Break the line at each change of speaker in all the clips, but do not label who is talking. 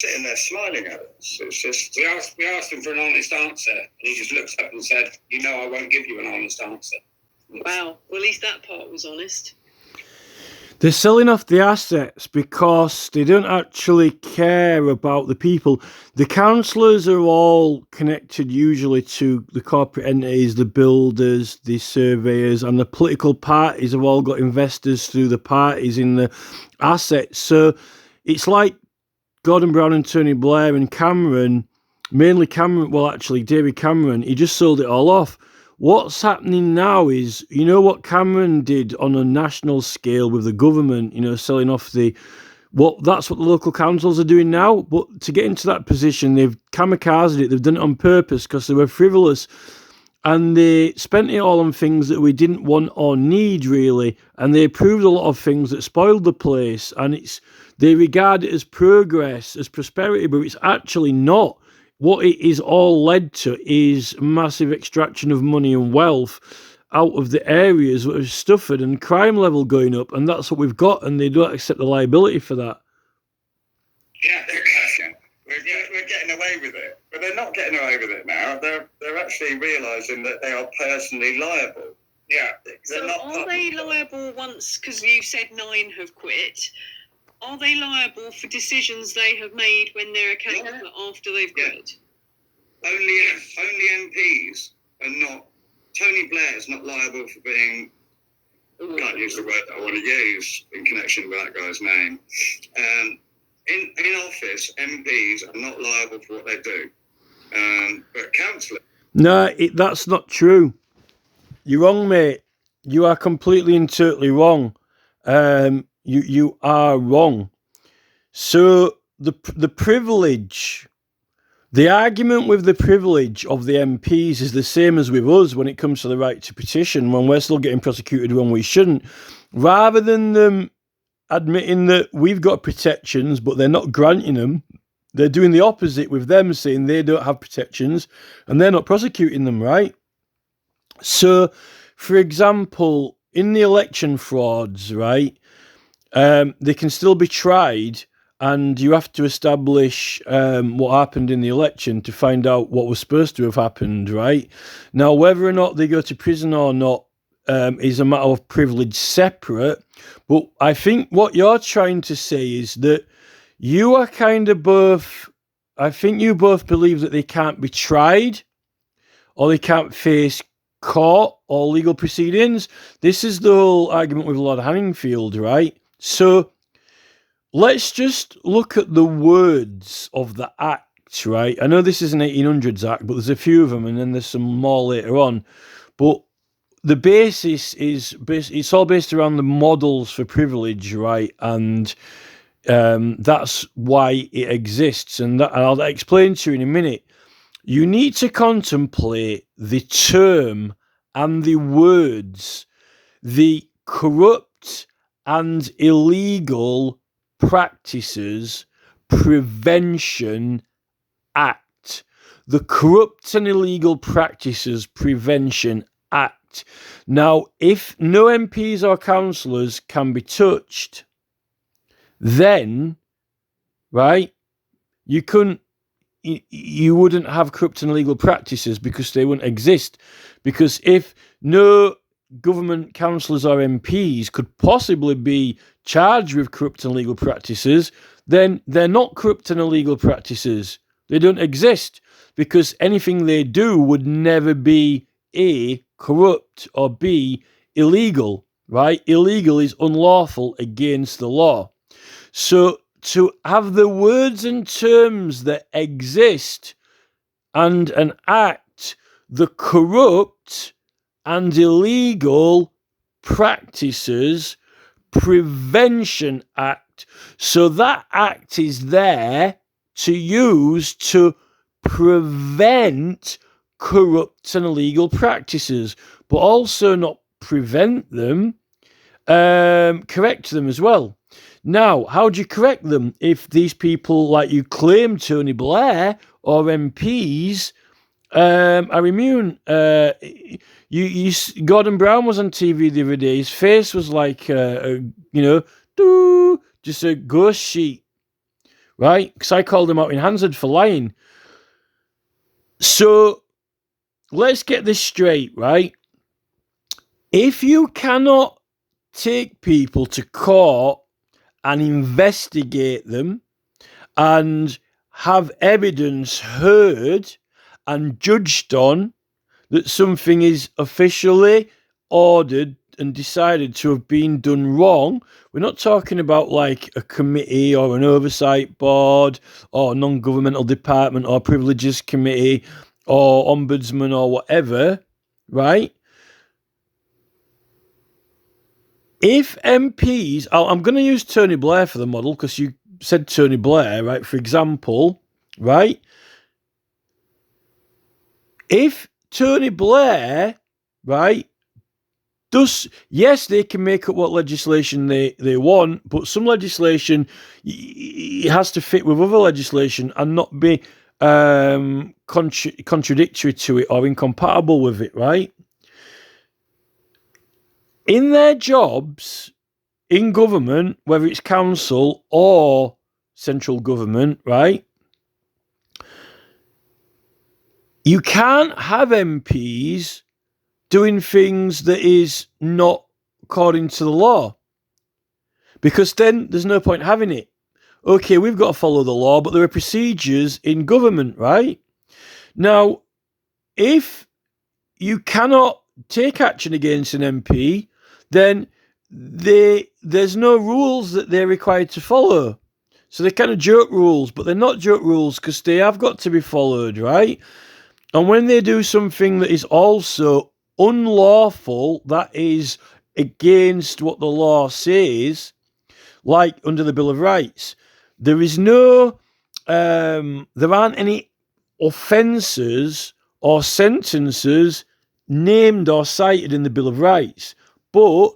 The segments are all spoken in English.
sitting there smiling at us. It's just we asked him for an honest answer, and he just looks up and said, I won't give you an honest answer.
Wow. Well, at least that part was honest.
They're selling off the assets because they don't actually care about the people. The councillors are all connected usually to the corporate entities, the builders, the surveyors, and the political parties have all got investors through the parties in the assets. So it's like Gordon Brown and Tony Blair and Cameron, mainly Cameron, well, actually, David Cameron, he just sold it all off. What's happening now is, what Cameron did on a national scale with the government, selling off that's what the local councils are doing now. But to get into that position, they've kamikazed it. They've done it on purpose because they were frivolous. And they spent it all on things that we didn't want or need, really. And they approved a lot of things that spoiled the place. And they regard it as progress, as prosperity, but it's actually not. What it is all led to is massive extraction of money and wealth out of the areas that are suffered and crime level going up. And that's what we've got. And they don't accept the liability for that.
Yeah, we're getting away with it. But they're not getting away with it now. They're actually realising that they are personally liable. Yeah.
So are they liable once, because you said 9 have quit, are they liable for decisions they have made when they're a councillor after they've quit?
Only MPs are not. Tony Blair is not liable for being. I can't use the word that I want to use in connection with that guy's name. In office, MPs are not liable for what they do. But councillors.
No, that's not true. You're wrong, mate. You are completely and totally wrong. You are wrong. So the privilege, the argument with the privilege of the MPs is the same as with us when it comes to the right to petition, when we're still getting prosecuted when we shouldn't. Rather than them admitting that we've got protections, but they're not granting them, they're doing the opposite with them, saying they don't have protections, and they're not prosecuting them, right? So, for example, in the election frauds, right, they can still be tried, and you have to establish what happened in the election to find out what was supposed to have happened, right? Now, whether or not they go to prison or not is a matter of privilege separate, but I think what you're trying to say is that you are kind of both, I think you both believe that they can't be tried or they can't face court or legal proceedings. This is the whole argument with Lord Hanningfield, right? So let's just look at the words of the act, right? I know this is an 1800s act, but there's a few of them and then there's some more later on. But the basis is, it's all based around the models for privilege, right? And that's why it exists. And I'll explain to you in a minute. You need to contemplate the term and the words, the corrupt and illegal practices prevention act. The Corrupt and Illegal Practices Prevention Act. Now, if no MPs or councillors can be touched, then, right, you wouldn't have corrupt and illegal practices because they wouldn't exist. Because if no government councillors or MPs could possibly be charged with corrupt and illegal practices, then they're not corrupt and illegal practices. They don't exist because anything they do would never be A, corrupt, or B, illegal, right? Illegal is unlawful against the law. So to have the words and terms that exist and an act, the Corrupt and Illegal Practices Prevention Act. So that act is there to use to prevent corrupt and illegal practices, but also not prevent them, correct them as well. Now, how do you correct them if these people, like you claim, Tony Blair or MPs, are immune? Gordon Brown was on TV the other day. His face was like, just a ghost sheet, right? Because I called him out in Hansard for lying. So let's get this straight, right? If you cannot take people to court and investigate them and have evidence heard and judged on that something is officially ordered and decided to have been done wrong, we're not talking about like a committee or an oversight board or non-governmental department or privileges committee or ombudsman or whatever, right? If MPs, I'm going to use Tony Blair for the model because you said Tony Blair, right? For example, right? If Tony Blair, right, yes, they can make up what legislation they want, but some legislation it has to fit with other legislation and not be contradictory to it or incompatible with it, right? In their jobs, in government, whether it's council or central government, right? You can't have MPs doing things that is not according to the law, because then there's no point having it. Okay, we've got to follow the law, but there are procedures in government, right? Now, if you cannot take action against an MP, then there's no rules that they're required to follow. So they're kind of joke rules, but they're not joke rules because they have got to be followed, right? And when they do something that is also unlawful, that is against what the law says, like under the Bill of Rights, there is no, there aren't any offences or sentences named or cited in the Bill of Rights, but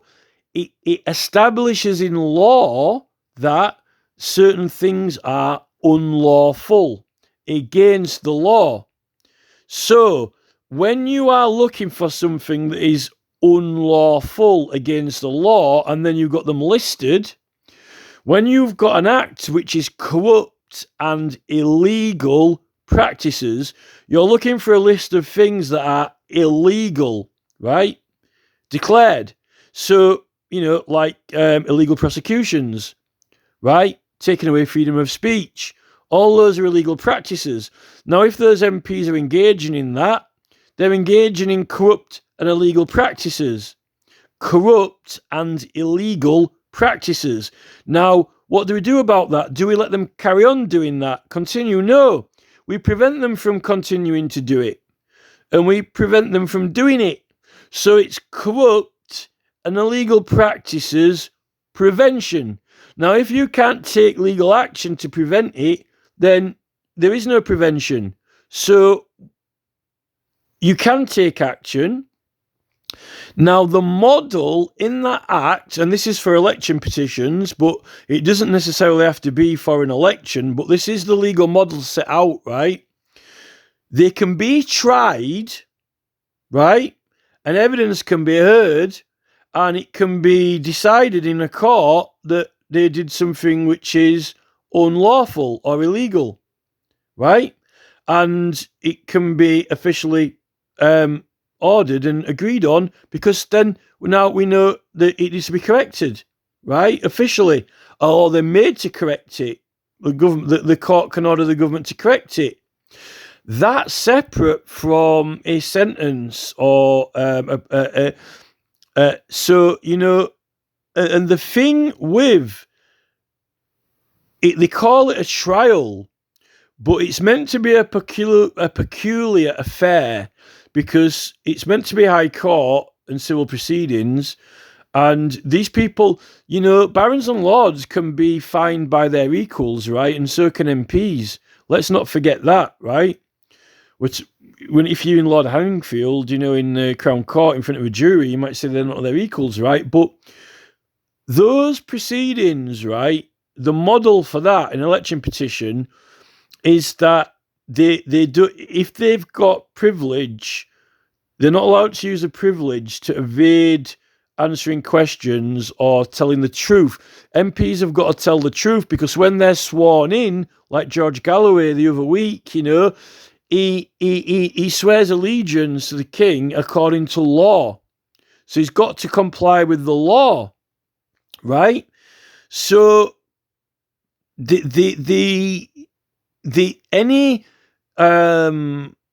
it establishes in law that certain things are unlawful, against the law. So when you are looking for something that is unlawful against the law, and then you've got them listed, when you've got an act which is corrupt and illegal practices, you're looking for a list of things that are illegal, right? Declared. So, like illegal prosecutions, right? Taking away freedom of speech. All those are illegal practices. Now, if those MPs are engaging in that, they're engaging in corrupt and illegal practices. Corrupt and illegal practices. Now, what do we do about that? Do we let them carry on doing that? Continue? No. We prevent them from continuing to do it. And we prevent them from doing it. So it's corrupt and illegal practices prevention. Now, if you can't take legal action to prevent it, then there is no prevention. So you can take action. Now, the model in that act, and this is for election petitions, but it doesn't necessarily have to be for an election, but this is the legal model set out, right? They can be tried, right? And evidence can be heard, and it can be decided in a court that they did something which is unlawful or illegal, right? And it can be officially ordered and agreed on, because then now we know that it needs to be corrected, right? Officially, or they're made to correct it. The court can order the government to correct it. That's separate from a sentence or so, and the thing with it, they call it a trial, but it's meant to be a peculiar affair, because it's meant to be high court and civil proceedings. And these people, barons and lords can be fined by their equals, right? And so can MPs. Let's not forget that, right? If you're in Lord Hanningfield, in the Crown Court in front of a jury, you might say they're not their equals, right? But those proceedings, right, the model for that, an election petition, is that they do, if they've got privilege, they're not allowed to use a privilege to evade answering questions or telling the truth. MPs have got to tell the truth, because when they're sworn in, like George Galloway the other week, he swears allegiance to the king according to law. So he's got to comply with the law, right? So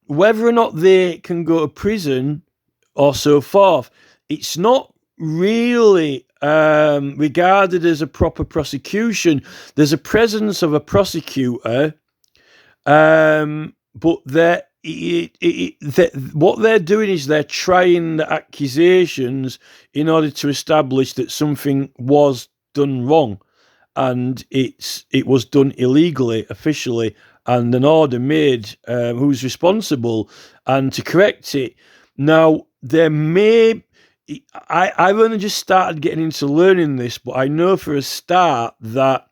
whether or not they can go to prison or so forth, it's not really regarded as a proper prosecution. There's a presence of a prosecutor, but what they're doing is they're trying the accusations in order to establish that something was done wrong, and it was done illegally, officially, and an order made who's responsible, and to correct it. Now, I've only just started getting into learning this, but I know for a start that,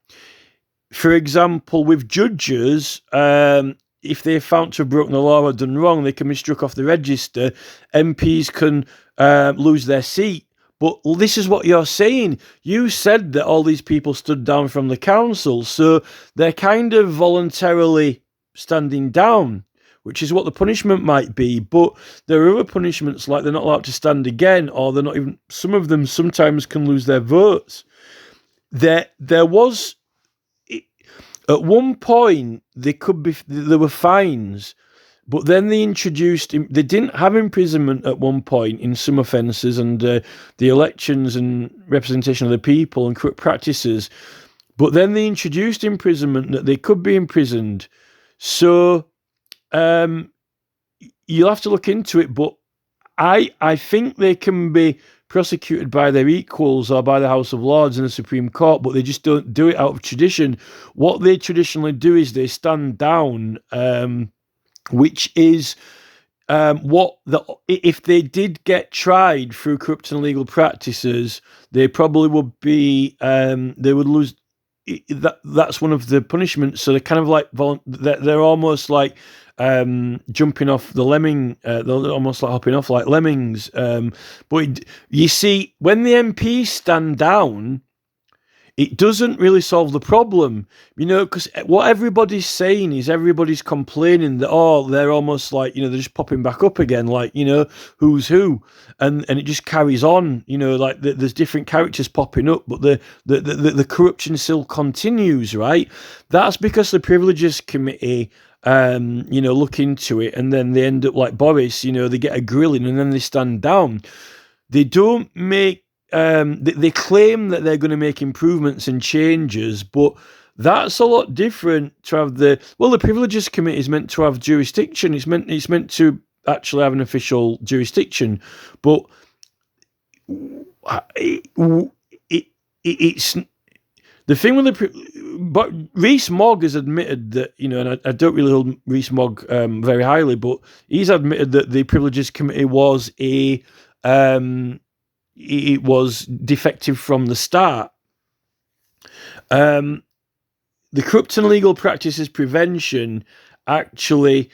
for example, with judges, if they're found to have broken the law or done wrong, they can be struck off the register. MPs can lose their seat. But this is what you're saying. You said that all these people stood down from the council, so they're kind of voluntarily standing down, which is what the punishment might be. But there are other punishments, like they're not allowed to stand again, or they're not even. Some of them sometimes can lose their votes. There was, at one point, there were fines. But then they didn't have imprisonment at one point in some offences, and the elections and representation of the people and corrupt practices. But then they introduced imprisonment, that they could be imprisoned. So you'll have to look into it. But I think they can be prosecuted by their equals or by the House of Lords and the Supreme Court, but they just don't do it out of tradition. What they traditionally do is they stand down, which is if they did get tried through corrupt and illegal practices, they probably would be they would lose. That's one of the punishments. So they're kind of like they're almost like jumping off the lemming. They're almost like hopping off like lemmings. But you see, when the MPs stand down, it doesn't really solve the problem, because what everybody's saying is everybody's complaining that, they're almost like, they're just popping back up again, like, who's who, and it just carries on, like there's different characters popping up, but the corruption still continues, right? That's because the Privileges Committee, look into it, and then they end up like Boris, they get a grilling and then they stand down. They don't make they claim that they're going to make improvements and changes, but that's a lot different to have the Privileges Committee is meant to have jurisdiction. It's meant to actually have an official jurisdiction, but it's the thing with but Rees-Mogg has admitted that, and I don't really hold Rees-Mogg very highly, but he's admitted that the Privileges Committee was it was defective from the start. The Corrupt and Illegal Practices Prevention, actually,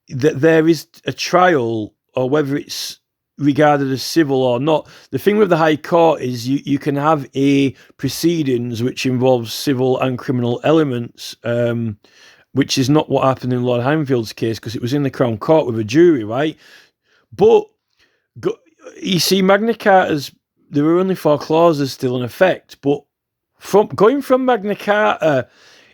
that there is a trial, or whether it's regarded as civil or not. The thing with the High Court is you can have a proceedings which involves civil and criminal elements, which is not what happened in Lord Heinefield's case, because it was in the Crown Court with a jury, right? But you see, Magna Carta's, there were only 4 clauses still in effect, but going from Magna Carta,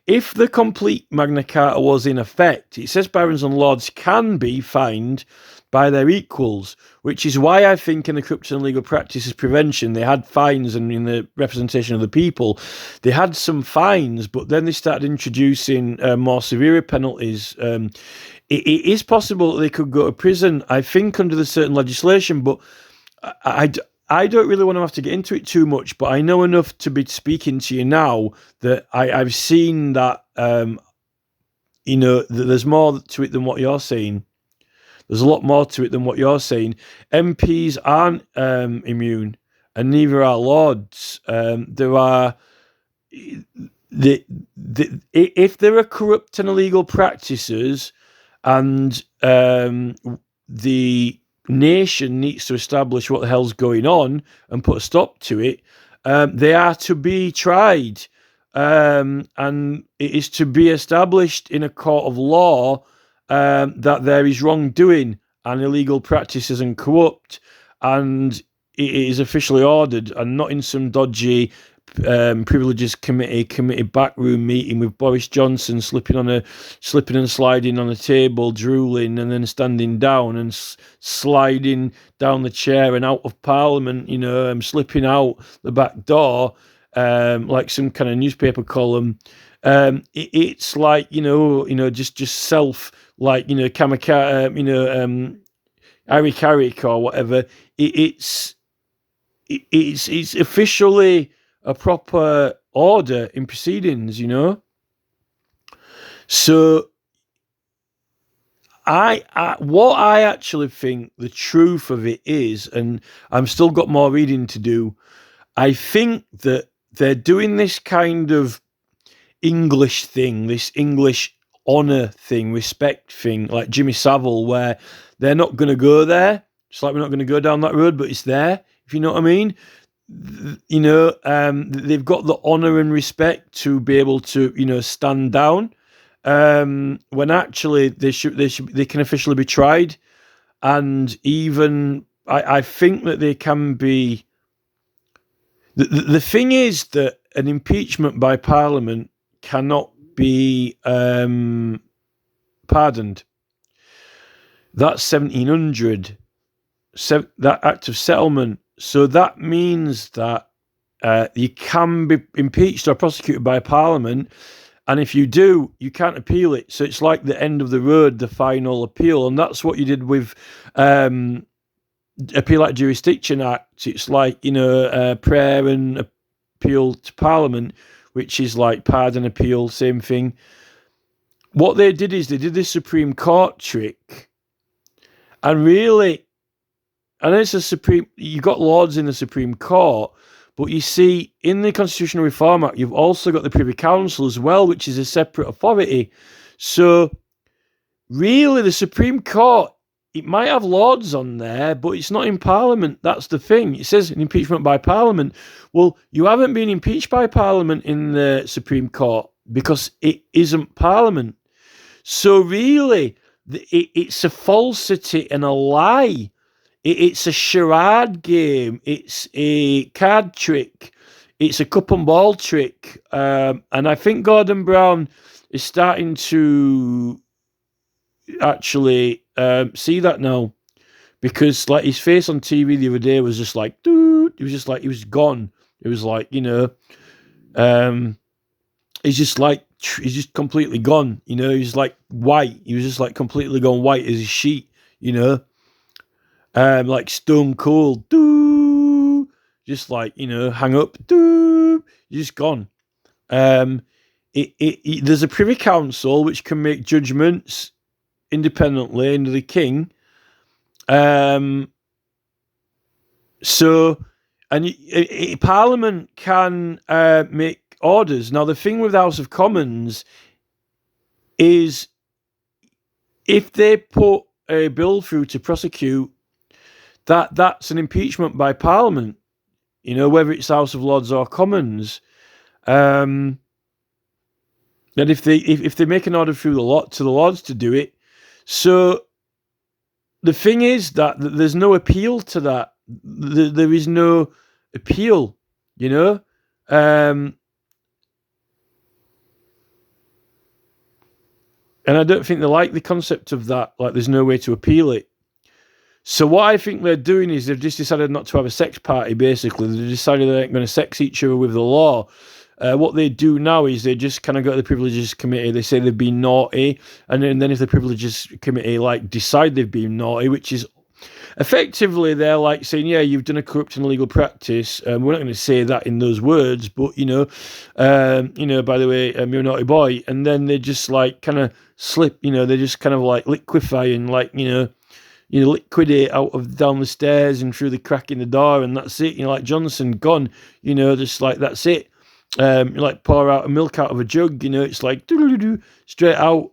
if the complete Magna Carta was in effect, it says barons and lords can be fined by their equals, which is why I think in the Corruption and Legal Practices Prevention, they had fines, and in the representation of the people, they had some fines, but then they started introducing more severe penalties. It is possible that they could go to prison, I think, under the certain legislation, but I don't really want to have to get into it too much, but I know enough to be speaking to you now that I've seen that, that there's more to it than what you're saying. There's a lot more to it than what you're saying. MPs aren't immune, and neither are lords. There are if there are corrupt and illegal practices, and the nation needs to establish what the hell's going on and put a stop to it, they are to be tried. And it is to be established in a court of law that there is wrongdoing and illegal practices and corrupt, and it is officially ordered, and not in some dodgy privileges committee backroom meeting with Boris Johnson slipping and sliding on a table, drooling, and then standing down and sliding down the chair and out of Parliament, slipping out the back door, like some kind of newspaper column. It's like just self, like kamikaze, Harry Carrick or whatever. It's officially a proper order in proceedings, So what I actually think the truth of it is, and I'm still got more reading to do, I think that they're doing this kind of English thing, this English honour thing, respect thing, like Jimmy Savile, where they're not going to go there. It's like we're not going to go down that road, but it's there, if you know what I mean. They've got the honour and respect to be able to, stand down, when actually they can officially be tried. And even I think that they can be. The thing is that an impeachment by Parliament cannot be pardoned. That's 1700, that Act of Settlement. So that means that you can be impeached or prosecuted by Parliament, and if you do, you can't appeal it. So it's like the end of the road, the final appeal, and that's what you did with Appeal at Jurisdiction Act. It's like prayer and appeal to Parliament, which is like pardon appeal, same thing. What they did is they did this Supreme Court trick, and really, and it's you got Lords in the Supreme Court, but you see, in the Constitutional Reform Act, you've also got the Privy Council as well, which is a separate authority. So really, the Supreme Court, it might have Lords on there, but it's not in Parliament. That's the thing. It says an impeachment by Parliament. Well, you haven't been impeached by Parliament in the Supreme Court because it isn't Parliament. So really, it's a falsity and a lie. It's a charade game. It's a card trick. It's a cup and ball trick. And I think Gordon Brown is starting to actually see that now, because like his face on TV the other day was just like, dude, it was just like he was gone. It was like, he's just completely gone. He's like white. He was just like completely gone white as a sheet. Like stone cold, just like hang up, you're just gone. There's a Privy Council which can make judgments independently under the King. Parliament can make orders. Now, the thing with the House of Commons is if they put a bill through to prosecute, that's an impeachment by Parliament, whether it's House of Lords or Commons. And if they make an order through to the Lords to do it, so the thing is that there's no appeal to that. There is no appeal, and I don't think they like the concept of that. Like, there's no way to appeal it. So what I think they're doing is they've just decided not to have a sex party, basically. They've decided they ain't going to sex each other with the law. What they do now is they just kind of go to the Privileges Committee. They say they've been naughty. And then if the Privileges Committee decide they've been naughty, which is effectively they're like saying, yeah, you've done a corrupt and illegal practice. We're not going to say that in those words, but, by the way, you're a naughty boy. And then they just kind of slip, they just kind of liquefy and liquidate down the stairs and through the crack in the door, and that's it. Like Johnson gone, just like that's it. Pour out a milk out of a jug, it's like straight out.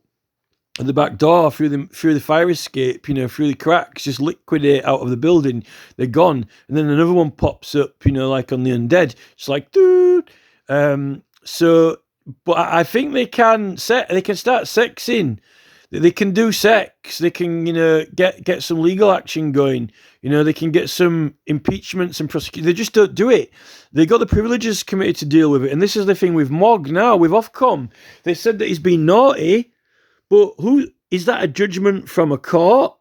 at the back door through the fire escape, through the cracks, just liquidate out of the building. They're gone, and then another one pops up, like on the undead. It's like, dude. So, but I think they can start sexing. They can do sex. They can, get some legal action going. They can get some impeachments and prosecute. They just don't do it. They got the Privileges Committee to deal with it. And this is the thing with Mogg now, with Ofcom. They said that he's been naughty, but who is that? A judgment from a court?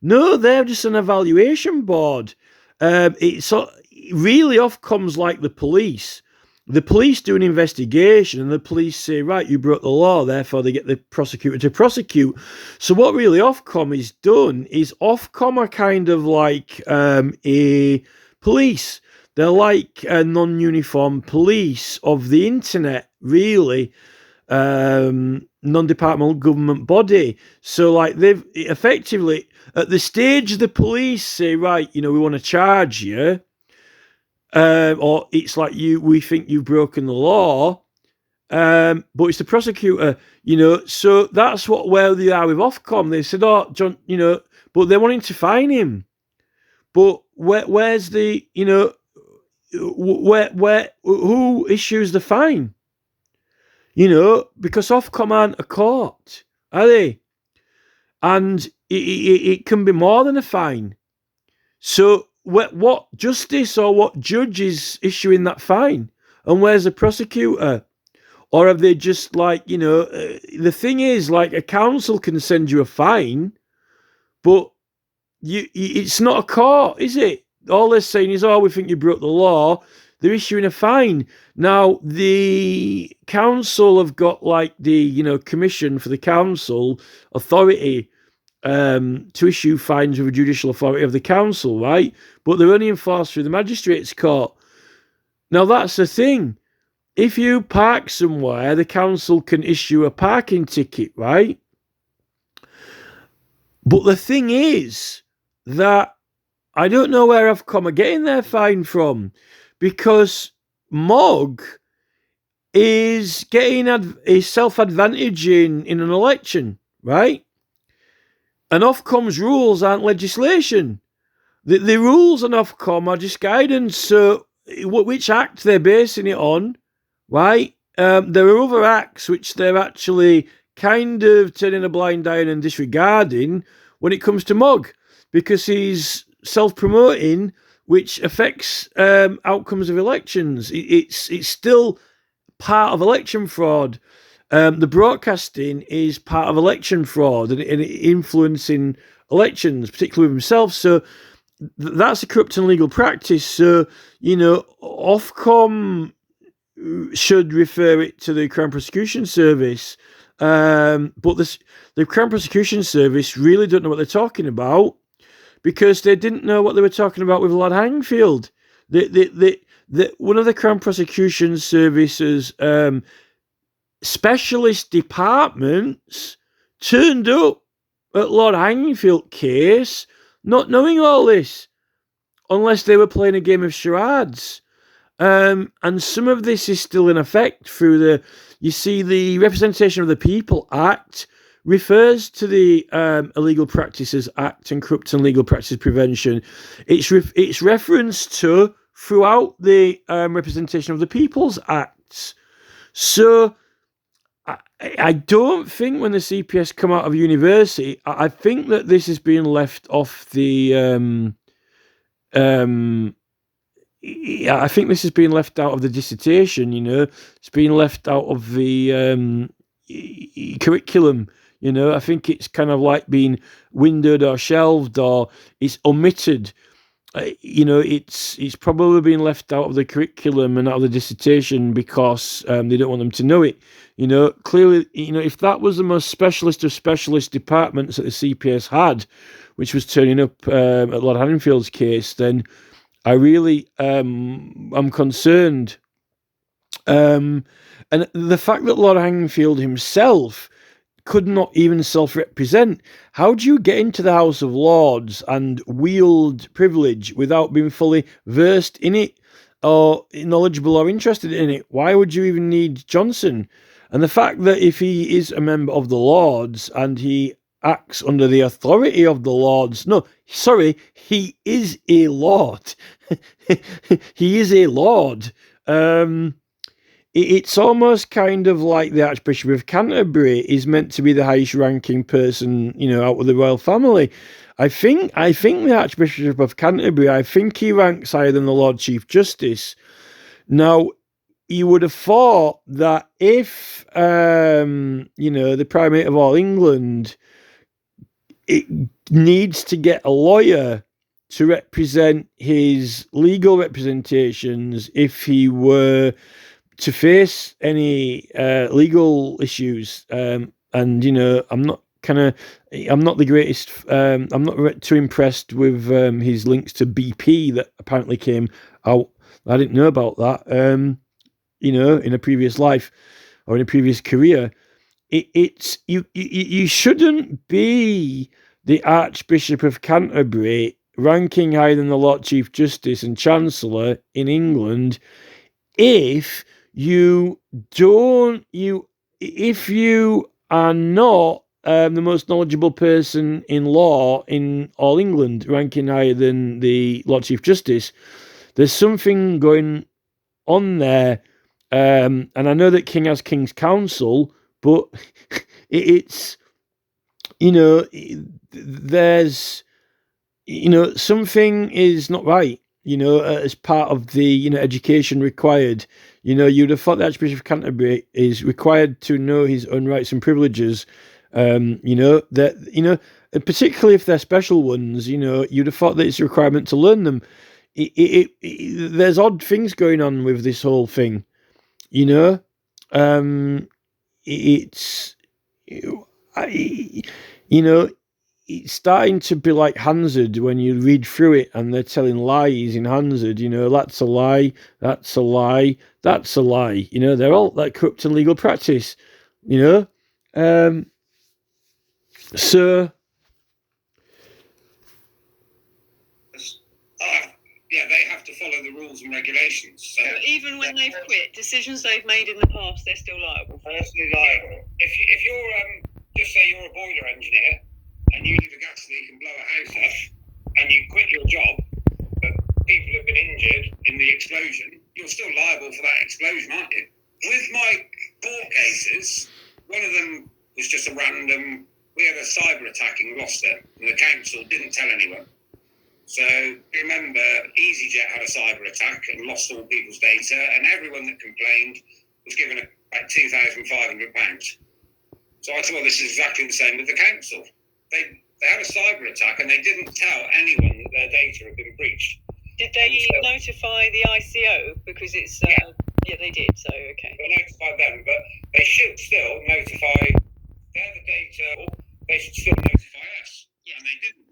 No, they're just an evaluation board. It's really Ofcom's like the police. The police do an investigation and the police say, right, you broke the law, therefore they get the prosecutor to prosecute. So what really Ofcom is done is Ofcom are kind of like a police. They're like a non-uniform police of the internet, really. Non-departmental government body. So like they've effectively, at the stage the police say, right, we want to charge you, or it's like we think you've broken the law, but it's the prosecutor, so that's where they are with Ofcom. They said, oh, John, but they're wanting to fine him. But where's the, who issues the fine? Because Ofcom aren't a court, are they? And it can be more than a fine. So what justice or what judge is issuing that fine? And where's the prosecutor? Or have they just the thing is, like, a council can send you a fine, but it's not a court, is it? All they're saying is, oh, we think you broke the law. They're issuing a fine. Now, the council have got the, commission for the council authority to issue fines with a judicial authority of the council, right? But they're only enforced through the magistrates' court. Now, that's the thing. If you park somewhere, the council can issue a parking ticket, right? But the thing is that I don't know where Ofcom are getting their fine from, because Mogg is getting a self-advantage in an election, right? And Ofcom's rules aren't legislation. The rules on Ofcom are just guidance. So which act they're basing it on, right? There are other acts which they're actually kind of turning a blind eye and disregarding when it comes to Mogg, because he's self-promoting, which affects outcomes of elections. It's still part of election fraud. The broadcasting is part of election fraud and influencing elections, particularly with himself. So that's a corrupt and illegal practice. So, Ofcom should refer it to the Crown Prosecution Service. But the Crown Prosecution Service really don't know what they're talking about, because they didn't know what they were talking about with Lord Hangfield. One of the Crown Prosecution Service's specialist departments turned up at Lord Hangfield case, not knowing all this, unless they were playing a game of charades. And some of this is still in effect through the Representation of the People Act refers to the Illegal Practices Act and Corrupt and Legal Practices Prevention. It's referenced to throughout the Representation of the People's Acts. So I don't think when the CPS come out of university, I think that this is being left off the I think this has been left out of the dissertation, It's been left out of the curriculum, I think it's kind of like being windowed or shelved, or it's omitted. It's probably been left out of the curriculum and out of the dissertation because they don't want them to know it. Clearly, if that was the most specialist of specialist departments that the CPS had, which was turning up at Lord Hanningfield's case, then I really am concerned. And the fact that Lord Hanningfield himself could not even self-represent. How do you get into the House of Lords and wield privilege without being fully versed in it or knowledgeable or interested in it? Why would you even need Johnson? And the fact that if he is a member of the Lords and he acts under the authority of the Lords, no, sorry, he is a Lord. He is a Lord. It's almost kind of like the Archbishop of Canterbury is meant to be the highest ranking person, out of the royal family. I think the Archbishop of Canterbury, I think he ranks higher than the Lord Chief Justice. Now, you would have thought that if, the Primate of all England, it needs to get a lawyer to represent his legal representations if he were to face any legal issues. And, I'm not the greatest, I'm not too impressed with his links to BP that apparently came out. I didn't know about that. In a previous life or in a previous career, it's you shouldn't be the Archbishop of Canterbury ranking higher than the Lord Chief Justice and Chancellor in England if you are not the most knowledgeable person in law in all England, ranking higher than the Lord Chief Justice. There's something going on there. And I know that King has King's Counsel, but it's, there's, something is not right, as part of the, education required. You'd have thought the Archbishop of Canterbury is required to know his own rights and privileges, that, particularly if they're special ones, you'd have thought that it's a requirement to learn them. There's odd things going on with this whole thing. It's it's starting to be like Hansard when you read through it and they're telling lies in Hansard. That's a lie, that's a lie, that's a lie. They're all like corrupt and legal practice. So.
Yeah, they have to follow the rules and regulations. So
even when they've quit, decisions they've made in the past, they're still liable.
Personally liable. If you're just say you're a boiler engineer and you need a gas leak and blow a house up and you quit your job, but people have been injured in the explosion, you're still liable for that explosion, aren't you? With my court cases, one of them was just a random. We had a cyber attack in Gloucester, and the council didn't tell anyone. So remember, EasyJet had a cyber attack and lost all people's data, and everyone that complained was given about £2,500. So I thought this is exactly the same with the council. They had a cyber attack and they didn't tell anyone that their data had been breached.
Did they notify the ICO? Because it's yeah, they did. So okay.
They notified them, but they should still notify. They're the data. They should still notify us, and they didn't.